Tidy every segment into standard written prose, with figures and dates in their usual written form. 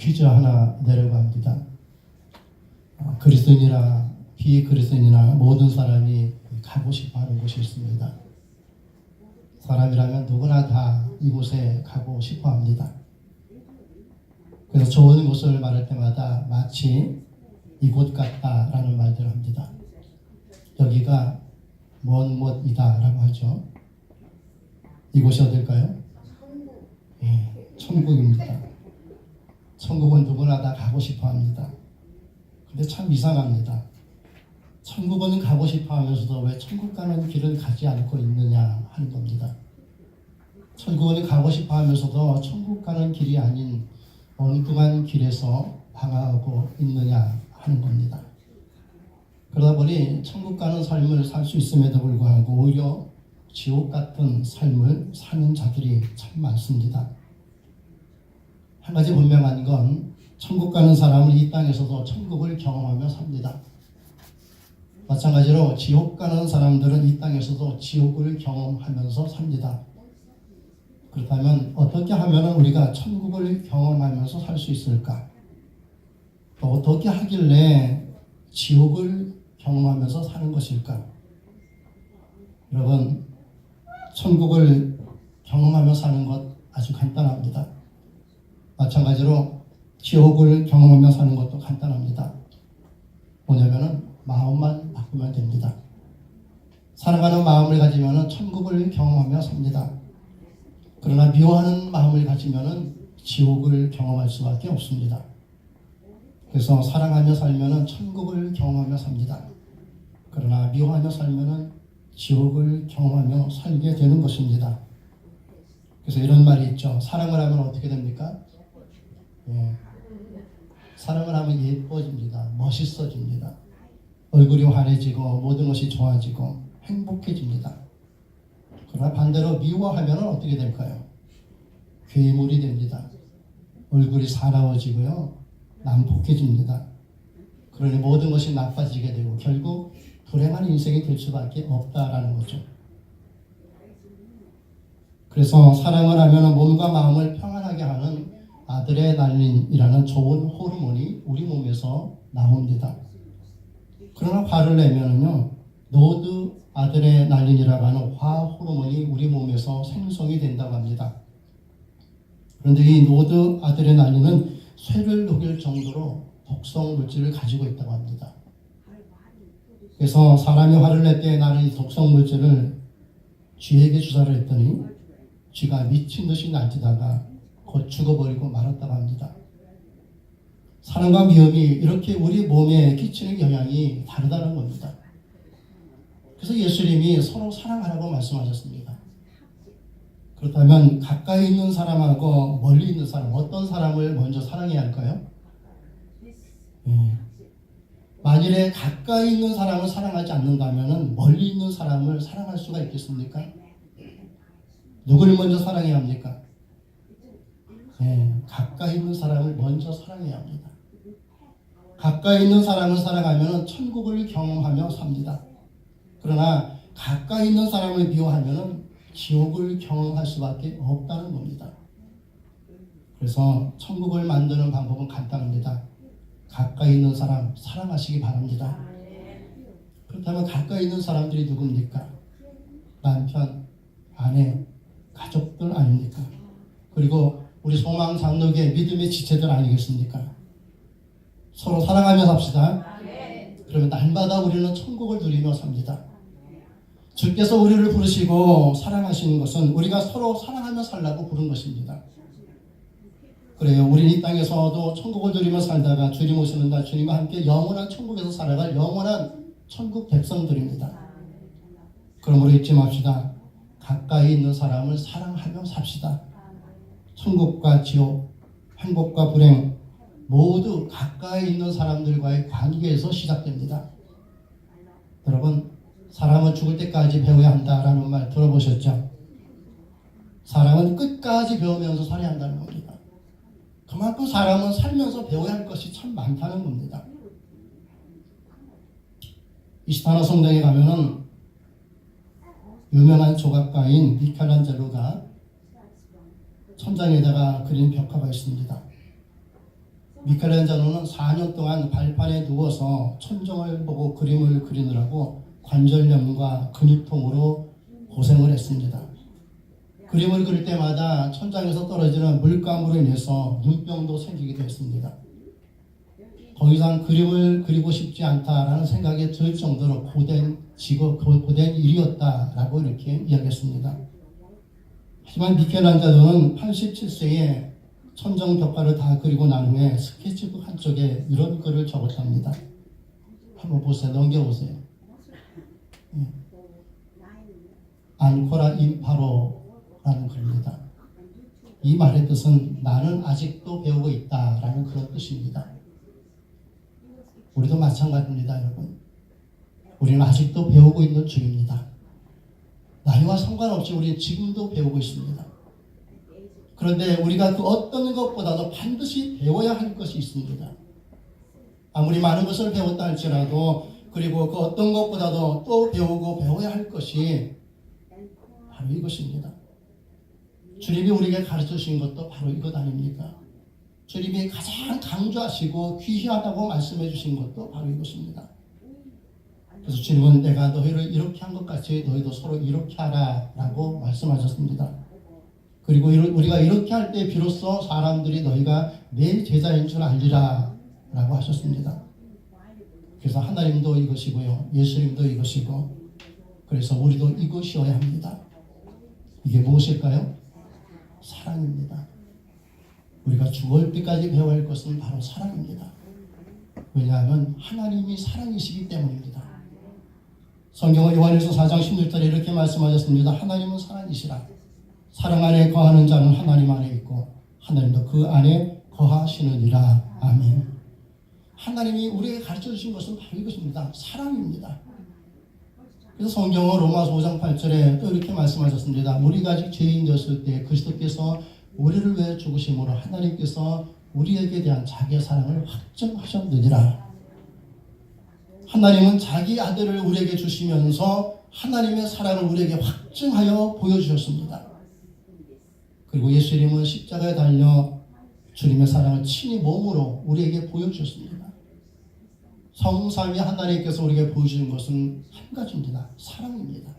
퀴즈 하나 내려고 합니다. 그리스도인이나 비그리스도인이나 모든 사람이 가고 싶어 하는 곳이 있습니다. 사람이라면 누구나 다 이곳에 가고 싶어 합니다. 그래서 좋은 곳을 말할 때마다 마치 이곳 같다라는 말들을 합니다. 여기가 먼 곳이다 라고 하죠. 이곳이 어딜까요? 천국입니다. 천국은 누구나 다 가고 싶어 합니다. 근데 참 이상합니다. 천국은 가고 싶어 하면서도 왜 천국 가는 길은 가지 않고 있느냐 하는 겁니다. 천국은 가고 싶어 하면서도 천국 가는 길이 아닌 엉뚱한 길에서 방황하고 있느냐 하는 겁니다. 그러다 보니 천국 가는 삶을 살 수 있음에도 불구하고 오히려 지옥 같은 삶을 사는 자들이 참 많습니다. 한 가지 분명한 건 천국 가는 사람은 이 땅에서도 천국을 경험하며 삽니다. 마찬가지로 지옥 가는 사람들은 이 땅에서도 지옥을 경험하면서 삽니다. 그렇다면 어떻게 하면 우리가 천국을 경험하면서 살 수 있을까? 또 어떻게 하길래 지옥을 경험하면서 사는 것일까? 여러분, 천국을 경험하며 사는 것 아주 간단합니다. 마찬가지로 지옥을 경험하며 사는 것도 간단합니다. 뭐냐면은 마음만 바꾸면 됩니다. 사랑하는 마음을 가지면 천국을 경험하며 삽니다. 그러나 미워하는 마음을 가지면 지옥을 경험할 수밖에 없습니다. 그래서 사랑하며 살면 천국을 경험하며 삽니다. 그러나 미워하며 살면 지옥을 경험하며 살게 되는 것입니다. 그래서 이런 말이 있죠. 사랑을 하면 어떻게 됩니까? 사랑을 하면 예뻐집니다. 멋있어집니다. 얼굴이 환해지고 모든 것이 좋아지고 행복해집니다. 그러나 반대로 미워하면 어떻게 될까요? 괴물이 됩니다. 얼굴이 사나워지고요. 난폭해집니다. 그러니 모든 것이 나빠지게 되고 결국 불행한 인생이 될 수밖에 없다라는 거죠. 그래서 사랑을 하면 몸과 마음을 평안하게 하는 아드레날린이라는 좋은 호르몬이 우리 몸에서 나옵니다. 그러나 화를 내면은요, 노드 아드레날린이라고 하는 화 호르몬이 우리 몸에서 생성이 된다고 합니다. 그런데 이 노드 아드레날린은 쇠를 녹일 정도로 독성 물질을 가지고 있다고 합니다. 그래서 사람이 화를 낼 때 나는 이 독성 물질을 쥐에게 주사를 했더니 쥐가 미친 듯이 날뛰다가 곧 죽어버리고 말았다고 합니다. 사랑과 미움이 이렇게 우리 몸에 끼치는 영향이 다르다는 겁니다. 그래서 예수님이 서로 사랑하라고 말씀하셨습니다. 그렇다면 가까이 있는 사람하고 멀리 있는 사람, 어떤 사람을 먼저 사랑해야 할까요? 만일에 가까이 있는 사람을 사랑하지 않는다면 멀리 있는 사람을 사랑할 수가 있겠습니까? 누구를 먼저 사랑해야 합니까? 가까이 있는 사람을 먼저 사랑해야 합니다. 가까이 있는 사람을 사랑하면 천국을 경험하며 삽니다. 그러나 가까이 있는 사람을 미워하면 지옥을 경험할 수밖에 없다는 겁니다. 그래서 천국을 만드는 방법은 간단합니다. 가까이 있는 사람 사랑하시기 바랍니다. 그렇다면 가까이 있는 사람들이 누굽니까? 남편, 아내, 가족들 아닙니까? 그리고 우리 소망 장로교의 믿음의 지체들 아니겠습니까? 서로 사랑하며 삽시다. 그러면 날마다 우리는 천국을 누리며 삽니다. 주께서 우리를 부르시고 사랑하시는 것은 우리가 서로 사랑하며 살라고 부른 것입니다. 그래요. 우리는 이 땅에서도 천국을 누리며 살다가 주님 오시는 날 주님과 함께 영원한 천국에서 살아갈 영원한 천국 백성들입니다. 그러므로 잊지 맙시다. 가까이 있는 사람을 사랑하며 삽시다. 천국과 지옥, 행복과 불행 모두 가까이 있는 사람들과의 관계에서 시작됩니다. 여러분, 사람은 죽을 때까지 배워야 한다라는 말 들어보셨죠? 사람은 끝까지 배우면서 살아야 한다는 겁니다. 그만큼 사람은 살면서 배워야 할 것이 참 많다는 겁니다. 이시타나 성당에 가면은 유명한 조각가인 미켈란젤로가 천장에다가 그린 벽화가 있습니다. 미켈란젤로는 4년 동안 발판에 누워서 천정을 보고 그림을 그리느라고 관절염과 근육통으로 고생을 했습니다. 그림을 그릴 때마다 천장에서 떨어지는 물감으로 인해서 눈병도 생기기도 했습니다. 더 이상 그림을 그리고 싶지 않다라는 생각이 들 정도로 고된 직업, 고된 일이었다라고 이렇게 이야기했습니다. 하지만 미켈란젤로는 87세에 천정 벽화를 다 그리고 난 후에 스케치북 한쪽에 이런 글을 적었답니다. 한번 보세요. 넘겨보세요. 안코라 임파로라는 글입니다. 이 말의 뜻은 나는 아직도 배우고 있다라는 그런 뜻입니다. 우리도 마찬가지입니다, 여러분. 우리는 아직도 배우고 있는 중입니다. 나이와 상관없이 우리는 지금도 배우고 있습니다. 그런데 우리가 그 어떤 것보다도 반드시 배워야 할 것이 있습니다. 아무리 많은 것을 배웠다 할지라도 그리고 그 어떤 것보다도 또 배우고 배워야 할 것이 바로 이것입니다. 주님이 우리에게 가르쳐 주신 것도 바로 이것 아닙니까? 주님이 가장 강조하시고 귀하다고 말씀해 주신 것도 바로 이것입니다. 그래서 주님은 내가 너희를 이렇게 한 것 같이 너희도 서로 이렇게 하라 라고 말씀하셨습니다. 그리고 우리가 이렇게 할 때 비로소 사람들이 너희가 내 제자인 줄 알리라 라고 하셨습니다. 그래서 하나님도 이것이고요, 예수님도 이것이고, 그래서 우리도 이것이어야 합니다. 이게 무엇일까요? 사랑입니다. 우리가 죽을 때까지 배워야 할 것은 바로 사랑입니다. 왜냐하면 하나님이 사랑이시기 때문입니다. 성경은 요한일서 4장 16절에 이렇게 말씀하셨습니다. 하나님은 사랑이시라. 사랑 안에 거하는 자는 하나님 안에 있고 하나님도 그 안에 거하시느니라. 아멘. 하나님이 우리에게 가르쳐 주신 것은 바로 이것입니다. 사랑입니다. 그래서 성경은 로마서 5장 8절에 또 이렇게 말씀하셨습니다. 우리가 아직 죄인이었을 때 그리스도께서 우리를 위해 죽으심으로 하나님께서 우리에게 대한 자기의 사랑을 확증하셨느니라. 하나님은 자기 아들을 우리에게 주시면서 하나님의 사랑을 우리에게 확증하여 보여주셨습니다. 그리고 예수님은 십자가에 달려 주님의 사랑을 친히 몸으로 우리에게 보여주셨습니다. 성삼위 하나님께서 우리에게 보여주는 것은 한 가지입니다. 사랑입니다.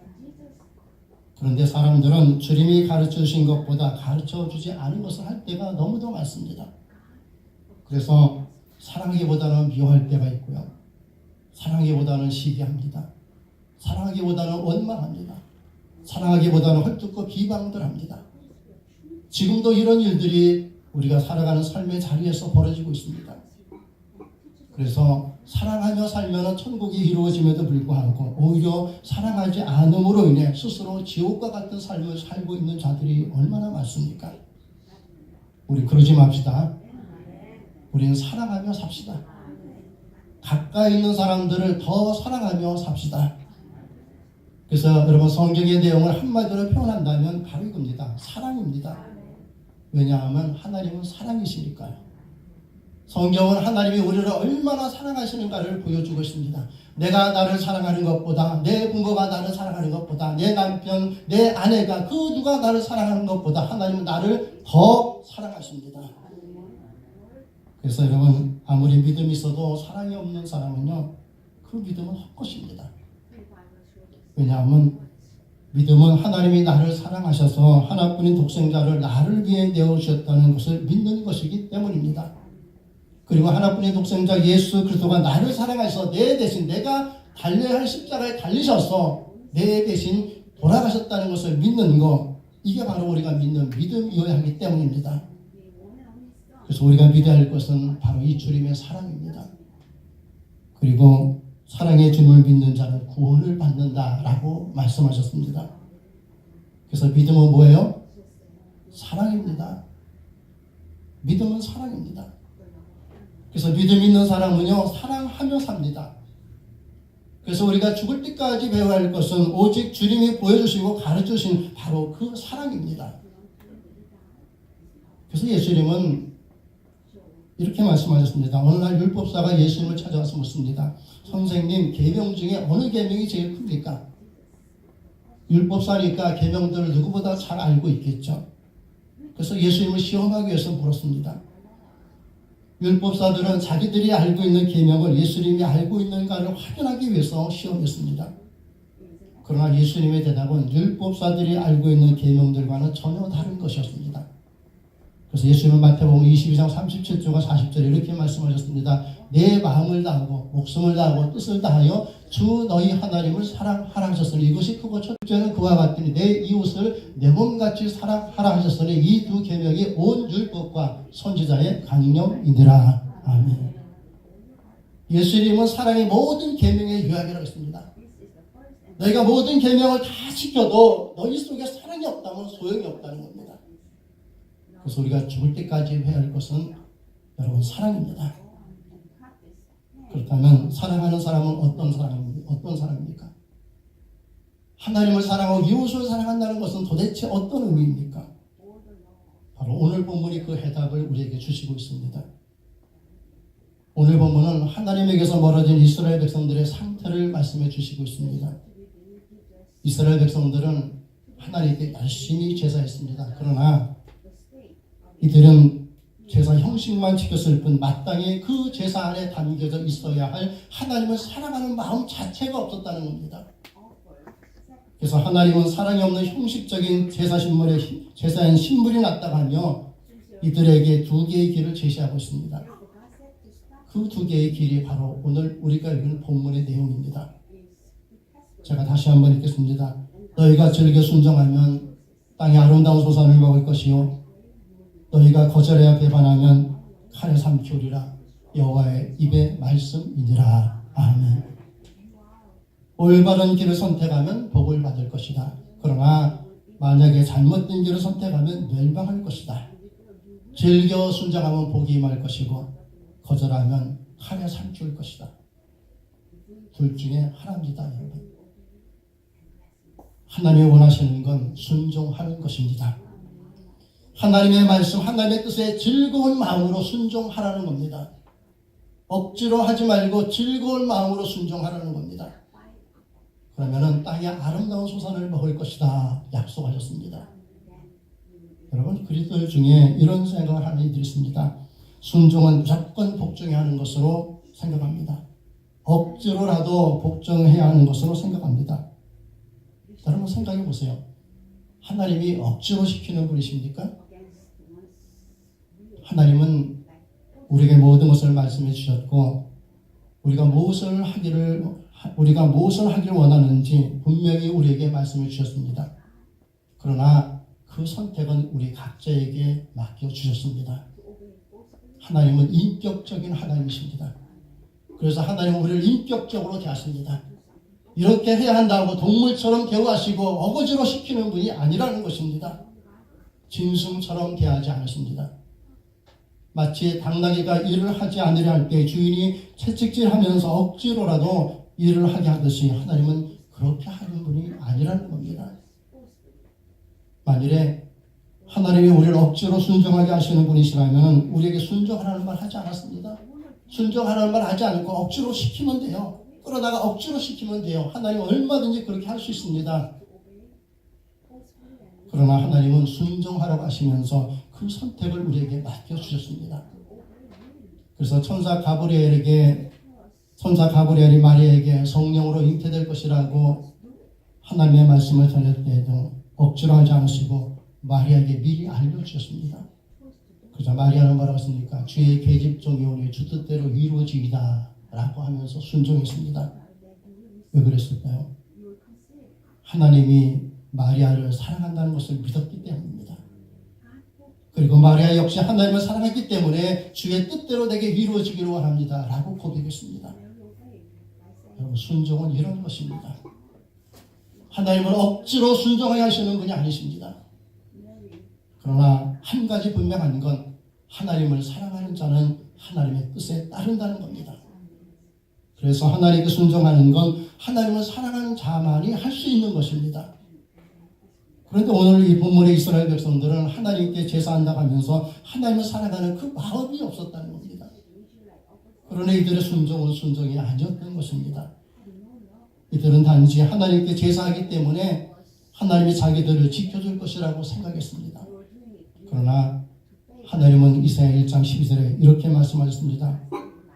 그런데 사람들은 주님이 가르쳐 주신 것보다 가르쳐 주지 않은 것을 할 때가 너무도 많습니다. 그래서 사랑하기보다는 미워할 때가 있고요. 사랑하기보다는 시기합니다. 사랑하기보다는 원망합니다. 사랑하기보다는 헐뜯고 비방들 합니다. 지금도 이런 일들이 우리가 살아가는 삶의 자리에서 벌어지고 있습니다. 그래서 사랑하며 살면 천국이 이루어짐에도 불구하고 오히려 사랑하지 않음으로 인해 스스로 지옥과 같은 삶을 살고 있는 자들이 얼마나 많습니까? 우리 그러지 맙시다. 우리는 사랑하며 삽시다. 가까이 있는 사람들을 더 사랑하며 삽시다. 그래서 여러분 성경의 내용을 한마디로 표현한다면 바로 이겁니다. 사랑입니다. 왜냐하면 하나님은 사랑이시니까요. 성경은 하나님이 우리를 얼마나 사랑하시는가를 보여주고 있습니다. 내가 나를 사랑하는 것보다, 내 부모가 나를 사랑하는 것보다, 내 남편, 내 아내가 그 누가 나를 사랑하는 것보다 하나님은 나를 더 사랑하십니다. 그래서 여러분 아무리 믿음이 있어도 사랑이 없는 사람은요, 그 믿음은 헛것입니다. 왜냐하면 믿음은 하나님이 나를 사랑하셔서 하나뿐인 독생자를 나를 위해 내어주셨다는 것을 믿는 것이기 때문입니다. 그리고 하나뿐인 독생자 예수 그리스도가 나를 사랑하셔서 내 대신 내가 달려야 할 십자가에 달리셔서 내 대신 돌아가셨다는 것을 믿는 것, 이게 바로 우리가 믿는 믿음이어야 하기 때문입니다. 그래서 우리가 믿어야 할 것은 바로 이 주님의 사랑입니다. 그리고 사랑의 주님을 믿는 자는 구원을 받는다라고 말씀하셨습니다. 그래서 믿음은 뭐예요? 사랑입니다. 믿음은 사랑입니다. 그래서 믿음 있는 사람은요, 사랑하며 삽니다. 그래서 우리가 죽을 때까지 배워야 할 것은 오직 주님이 보여주시고 가르쳐주신 바로 그 사랑입니다. 그래서 예수님은 이렇게 말씀하셨습니다. 어느 날 율법사가 예수님을 찾아와서 묻습니다. 선생님, 계명 중에 어느 계명이 제일 큽니까? 율법사니까 계명들을 누구보다 잘 알고 있겠죠. 그래서 예수님을 시험하기 위해서 물었습니다. 율법사들은 자기들이 알고 있는 계명을 예수님이 알고 있는가를 확인하기 위해서 시험했습니다. 그러나 예수님의 대답은 율법사들이 알고 있는 계명들과는 전혀 다른 것이었습니다. 그래서 예수님은 마태복음 22장 37절과 40절에 이렇게 말씀하셨습니다. 내 마음을 다하고 목숨을 다하고 뜻을 다하여 주 너희 하나님을 사랑하라 하셨으니 이것이 크고 첫째는 그와 같으니 내 이웃을 내 몸같이 사랑하라 하셨으니 이 두 계명이 온 율법과 선지자의 강령이니라. 아멘. 예수님은 사랑의 모든 계명의 요약이라고 했습니다. 너희가 모든 계명을 다 지켜도 너희 속에 사랑이 없다면 소용이 없다는 겁니다. 그래서 우리가 죽을 때까지 해야 할 것은 여러분 사랑입니다. 그렇다면 사랑하는 사람은 어떤 사람입니까? 하나님을 사랑하고 이웃을 사랑한다는 것은 도대체 어떤 의미입니까? 바로 오늘 본문이 그 해답을 우리에게 주시고 있습니다. 오늘 본문은 하나님에게서 멀어진 이스라엘 백성들의 상태를 말씀해 주시고 있습니다. 이스라엘 백성들은 하나님께 열심히 제사했습니다. 그러나 이들은 제사 형식만 지켰을 뿐 마땅히 그 제사 안에 담겨져 있어야 할 하나님을 사랑하는 마음 자체가 없었다는 겁니다. 그래서 하나님은 사랑이 없는 형식적인 제사인 신물이 낫다고 하며 이들에게 두 개의 길을 제시하고 있습니다. 그 두 개의 길이 바로 오늘 우리가 읽은 본문의 내용입니다. 제가 다시 한번 읽겠습니다. 너희가 즐겨 순종하면 땅의 아름다운 소산을 먹을 것이요 너희가 거절하여 배반하면 칼에 삼키우리라. 여호와의 입의 말씀이니라. 아멘. 올바른 길을 선택하면 복을 받을 것이다. 그러나 만약에 잘못된 길을 선택하면 멸망할 것이다. 즐겨 순종하면 복이 임할 것이고 거절하면 칼에 삼키울 것이다. 둘 중에 하나입니다, 여러분. 하나님이 원하시는 건 순종하는 것입니다. 하나님의 말씀, 하나님의 뜻에 즐거운 마음으로 순종하라는 겁니다. 억지로 하지 말고 즐거운 마음으로 순종하라는 겁니다. 그러면은 땅의 아름다운 소산을 먹을 것이다 약속하셨습니다. 여러분 그리스도인 중에 이런 생각을 하는 이들이 있습니다. 순종은 무조건 복종해야 하는 것으로 생각합니다. 억지로라도 복종해야 하는 것으로 생각합니다. 여러분 생각해 보세요. 하나님이 억지로 시키는 분이십니까? 하나님은 우리에게 모든 것을 말씀해 주셨고 우리가 무엇을 하기를 원하는지 분명히 우리에게 말씀해 주셨습니다. 그러나 그 선택은 우리 각자에게 맡겨 주셨습니다. 하나님은 인격적인 하나님이십니다. 그래서 하나님은 우리를 인격적으로 대하십니다. 이렇게 해야 한다고 동물처럼 대우하시고 어거지로 시키는 분이 아니라는 것입니다. 짐승처럼 대하지 않으십니다. 마치 당나귀가 일을 하지 않으려 할 때 주인이 채찍질하면서 억지로라도 일을 하게 하듯이 하나님은 그렇게 하는 분이 아니라는 겁니다. 만일에 하나님이 우리를 억지로 순종하게 하시는 분이시라면 우리에게 순종하라는 말 하지 않았습니다. 순종하라는 말 하지 않고 억지로 시키면 돼요. 그러다가 억지로 시키면 돼요. 하나님 얼마든지 그렇게 할 수 있습니다. 그러나 하나님은 순종하라고 하시면서 그 선택을 우리에게 맡겨주셨습니다. 그래서 천사 가브리엘이 마리아에게 성령으로 잉태될 것이라고 하나님의 말씀을 전할 때에도 억지로 하지 않으시고 마리아에게 미리 알려주셨습니다. 그래서 마리아는 뭐라고 했습니까? 주의 계집종이 오니 주 뜻대로 이루어지이다 라고 하면서 순종했습니다. 왜 그랬을까요? 하나님이 마리아를 사랑한다는 것을 믿었기 때문입니다. 그리고 마리아 역시 하나님을 사랑했기 때문에 주의 뜻대로 내게 이루어지기를 원합니다 라고 고백했습니다. 여러분 순종은 이런 것입니다. 하나님을 억지로 순종하게 하시는 분이 아니십니다. 그러나 한 가지 분명한 건 하나님을 사랑하는 자는 하나님의 뜻에 따른다는 겁니다. 그래서 하나님께 순종하는 건 하나님을 사랑하는 자만이 할 수 있는 것입니다. 그런데 오늘 이 본문의 이스라엘 백성들은 하나님께 제사한다고 하면서 하나님을 사랑하는 그 마음이 없었다는 겁니다. 그러나 이들의 순종은 순종이 아니었던 것입니다. 이들은 단지 하나님께 제사하기 때문에 하나님이 자기들을 지켜줄 것이라고 생각했습니다. 그러나 하나님은 이사야 1장 12절에 이렇게 말씀하셨습니다.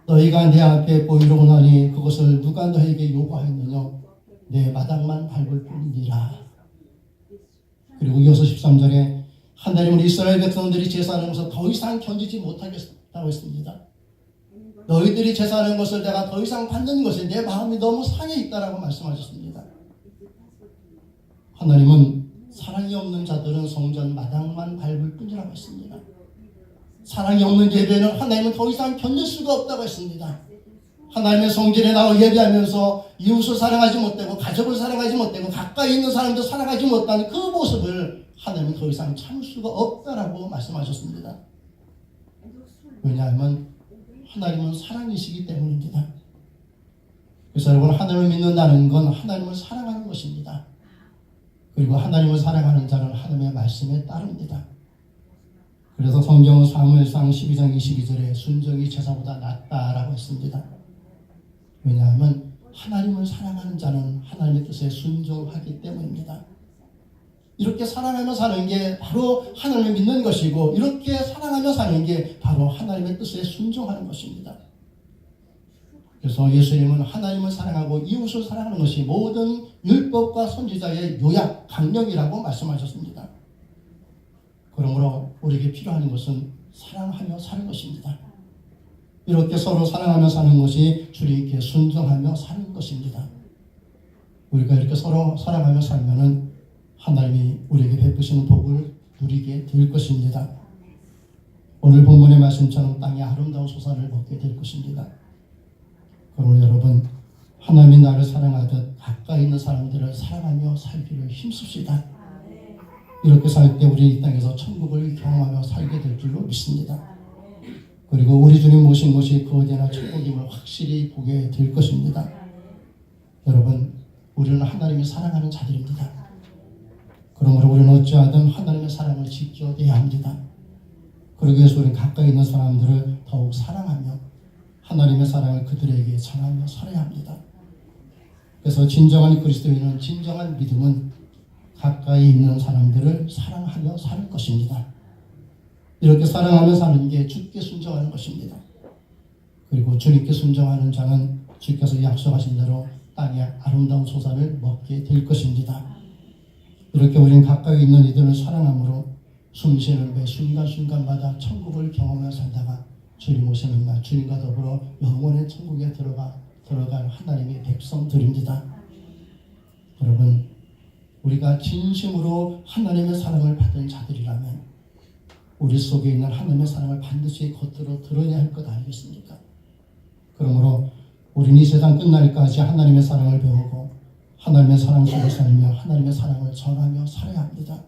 너희가 내 앞에 보이려고 하니 그것을 누가 너희에게 요구하였느냐? 내 마당만 밟을 뿐이니라. 그리고 이어서 13절에 하나님은 이스라엘 백성들이 제사하는 것을 더 이상 견디지 못하겠다고 했습니다. 너희들이 제사하는 것을 내가 더 이상 받는 것에 내 마음이 너무 상해 있다라고 말씀하셨습니다. 하나님은 사랑이 없는 자들은 성전 마당만 밟을 뿐이라고 했습니다. 사랑이 없는 예배는 하나님은 더 이상 견딜 수가 없다고 했습니다. 하나님의 성전에 나와 예배하면서 이웃을 사랑하지 못하고 가족을 사랑하지 못하고 가까이 있는 사람도 사랑하지 못하는 그 모습을 하나님은 더 이상 참을 수가 없다라고 말씀하셨습니다. 왜냐하면 하나님은 사랑이시기 때문입니다. 그래서 여러분, 하나님을 믿는다는 건 하나님을 사랑하는 것입니다. 그리고 하나님을 사랑하는 자는 하나님의 말씀에 따릅니다. 그래서 성경은 사무엘상 12장 22절에 순종이 제사보다 낫다라고 했습니다. 왜냐하면 하나님을 사랑하는 자는 하나님의 뜻에 순종하기 때문입니다. 이렇게 사랑하며 사는 게 바로 하나님을 믿는 것이고, 이렇게 사랑하며 사는 게 바로 하나님의 뜻에 순종하는 것입니다. 그래서 예수님은 하나님을 사랑하고 이웃을 사랑하는 것이 모든 율법과 선지자의 요약, 강령이라고 말씀하셨습니다. 그러므로 우리에게 필요한 것은 사랑하며 사는 것입니다. 이렇게 서로 사랑하며 사는 것이 주님께 순종하며 사는 것입니다. 우리가 이렇게 서로 사랑하며 살면은 하나님이 우리에게 베푸시는 복을 누리게 될 것입니다. 오늘 본문의 말씀처럼 땅의 아름다운 소산을 먹게 될 것입니다. 그러므로 여러분, 하나님이 나를 사랑하듯 가까이 있는 사람들을 사랑하며 살기를 힘씁시다. 이렇게 살 때 우리 이 땅에서 천국을 경험하며 살게 될 줄로 믿습니다. 그리고 우리 주님 모신 것이 그 어디나 천국임을 확실히 보게 될 것입니다. 여러분, 우리는 하나님이 사랑하는 자들입니다. 그러므로 우리는 어찌하든 하나님의 사랑을 지켜내야 합니다. 그러기 위해서 우리는 가까이 있는 사람들을 더욱 사랑하며 하나님의 사랑을 그들에게 전하며 살아야 합니다. 그래서 진정한 그리스도인은, 진정한 믿음은 가까이 있는 사람들을 사랑하며 사는 것입니다. 이렇게 사랑하며 사는 게 주께 순종하는 것입니다. 그리고 주님께 순종하는 자는 주께서 약속하신 대로 땅의 아름다운 소산을 먹게 될 것입니다. 이렇게 우리는 가까이 있는 이들을 사랑함으로 숨쉬는 매 순간순간마다 천국을 경험하며 살다가 주님 오시는 날 주님과 더불어 영원의 천국에 들어갈 하나님의 백성들입니다. 여러분, 우리가 진심으로 하나님의 사랑을 받은 자들이라면 우리 속에 있는 하나님의 사랑을 반드시 겉으로 드러내야 할 것 아니겠습니까? 그러므로 우리는 이 세상 끝날까지 하나님의 사랑을 배우고 하나님의 사랑 속에 살며 하나님의 사랑을 전하며 살아야 합니다.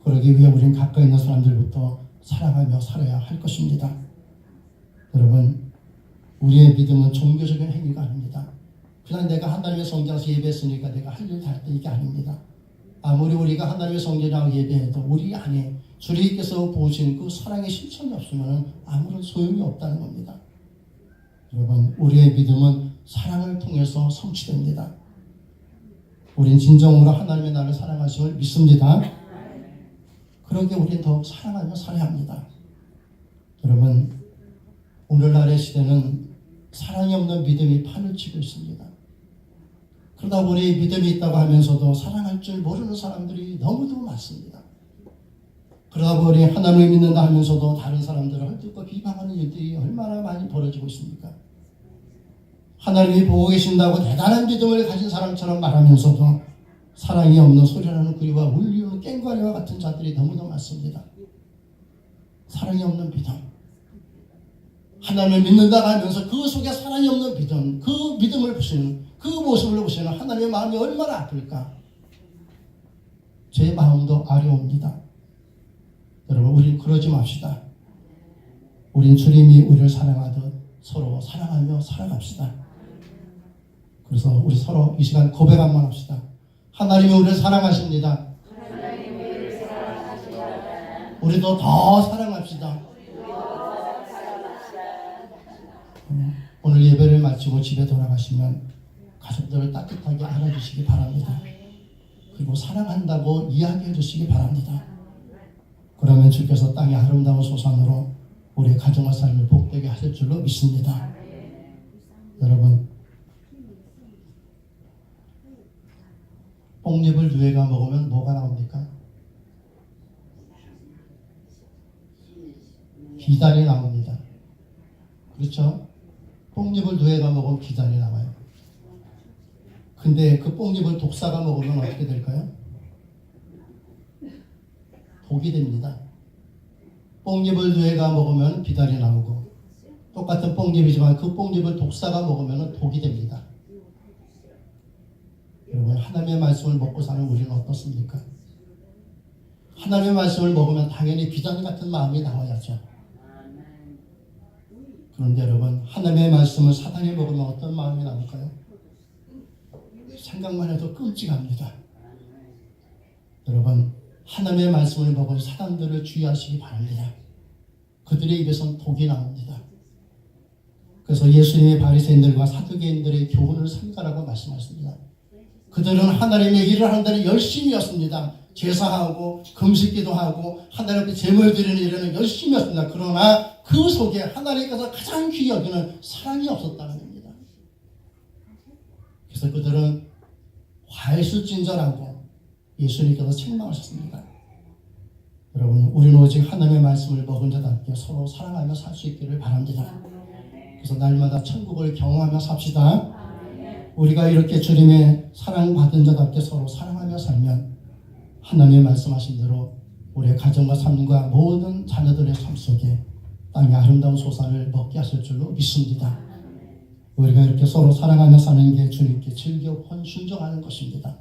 그러기 위해 우리는 가까이 있는 사람들부터 사랑하며 살아야 할 것입니다. 여러분, 우리의 믿음은 종교적인 행위가 아닙니다. 그냥 내가 하나님의 성전에서 예배했으니까 내가 할 일 다 했다, 이게 아닙니다. 아무리 우리가 하나님의 성전이라고 예배해도 우리 안에 주님께서 보신 그 사랑의 실천이 없으면 아무런 소용이 없다는 겁니다. 여러분, 우리의 믿음은 사랑을 통해서 성취됩니다. 우린 진정으로 하나님의 나를 사랑하심을 믿습니다. 그러기에 우리는 더욱 사랑하며 살아야 합니다. 여러분, 오늘날의 시대는 사랑이 없는 믿음이 판을 치고 있습니다. 그러다 보니 믿음이 있다고 하면서도 사랑할 줄 모르는 사람들이 너무도 많습니다. 그러다 보니 하나님을 믿는다 하면서도 다른 사람들을 헐뜯고 비방하는 일들이 얼마나 많이 벌어지고 있습니까? 하나님이 보고 계신다고 대단한 믿음을 가진 사람처럼 말하면서도 사랑이 없는 소리라는 그리와 울리는 깽과리와 같은 자들이 너무도 많습니다. 사랑이 없는 믿음, 하나님을 믿는다고 하면서 그 속에 사랑이 없는 믿음, 그 믿음을 보시는, 그 모습을 보시는 하나님의 마음이 얼마나 아플까? 제 마음도 아려옵니다. 여러분, 우린 그러지 맙시다. 우린 주님이 우리를 사랑하듯 서로 사랑하며 살아갑시다. 그래서 우리 서로 이 시간 고백 한번 합시다. 하나님이 우리를 사랑하십니다. 우리도 더 사랑합시다. 오늘 예배를 마치고 집에 돌아가시면 가족들을 따뜻하게 안아주시기 바랍니다. 그리고 사랑한다고 이야기해 주시기 바랍니다. 그러면 주께서 땅의 아름다운 소산으로 우리의 가정과 삶을 복되게 하실 줄로 믿습니다. 여러분, 뽕잎을 누에가 먹으면 뭐가 나옵니까? 비단이 나옵니다. 그렇죠? 뽕잎을 누에가 먹으면 비단이 나와요. 근데 그 뽕잎을 독사가 먹으면 어떻게 될까요? 독이 됩니다. 뽕잎을 누에가 먹으면 비단이 나오고, 똑같은 뽕잎이지만 그 뽕잎을 독사가 먹으면 독이 됩니다. 여러분, 하나님의 말씀을 먹고 사는 우리는 어떻습니까? 하나님의 말씀을 먹으면 당연히 비단 같은 마음이 나와야죠. 그런데 여러분, 하나님의 말씀을 사단이 먹으면 어떤 마음이 나올까요? 생각만 해도 끔찍합니다. 여러분, 하나님의 말씀을 먹은 사단들을 주의하시기 바랍니다. 그들의 입에선 독이 나옵니다. 그래서 예수님의 바리새인들과 사두개인들의 교훈을 삼가라고 말씀하십니다. 그들은 하나님의 일을 하는 데는 열심이었습니다. 제사하고 금식기도 하고 하나님 앞에 제물 드리는 일에는 열심이었습니다. 그러나 그 속에 하나님께서 가장 귀히 여기는 사랑이 없었다는 겁니다. 그래서 그들은 화일수진전하고 예수님께서 책망하셨습니다. 여러분, 우리는 오직 하나님의 말씀을 먹은 자답게 서로 사랑하며 살 수 있기를 바랍니다. 그래서 날마다 천국을 경험하며 삽시다. 우리가 이렇게 주님의 사랑받은 자답게 서로 사랑하며 살면 하나님의 말씀하신 대로 우리의 가정과 삶과 모든 자녀들의 삶 속에 땅의 아름다운 소산을 먹게 하실 줄로 믿습니다. 우리가 이렇게 서로 사랑하며 사는 게 주님께 즐겨 순종하는 것입니다.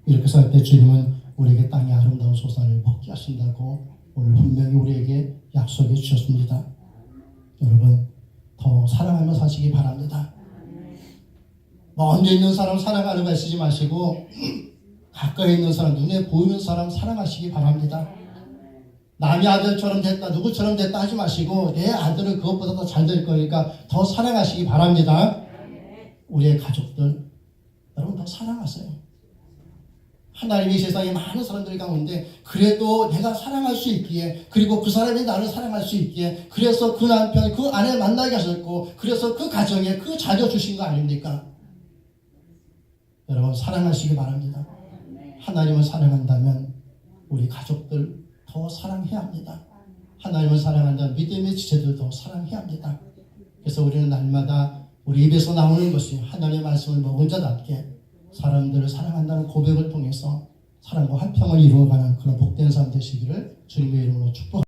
이렇게 살 때 주님은 우리에게 땅의 아름다운 소산을 먹게 하신다고 오늘 분명히 우리에게 약속해 주셨습니다. 여러분, 더 사랑하며 사시기 바랍니다. 먼저 있는 사람 사랑하려고 애쓰지 마시고 가까이 있는 사람, 눈에 보이는 사람 사랑하시기 바랍니다. 남의 아들처럼 됐다, 누구처럼 됐다 하지 마시고 내 아들은 그것보다 더 잘 될 거니까 더 사랑하시기 바랍니다. 우리의 가족들, 여러분 더 사랑하세요. 하나님이 세상에 많은 사람들 가운데 그래도 내가 사랑할 수 있기에, 그리고 그 사람이 나를 사랑할 수 있기에, 그래서 그 남편, 그 아내 만나게 하셨고, 그래서 그 가정에 그 자녀 주신 거 아닙니까? 여러분 사랑하시기 바랍니다. 하나님을 사랑한다면 우리 가족들 더 사랑해야 합니다. 하나님을 사랑한다면 믿음의 지체들도 사랑해야 합니다. 그래서 우리는 날마다 우리 입에서 나오는 것이 하나님의 말씀을 먹은 자답게 사람들을 사랑한다는 고백을 통해서 사랑과 화평을 이루어가는 그런 복된 삶 되시기를 주님의 이름으로 축복합니다.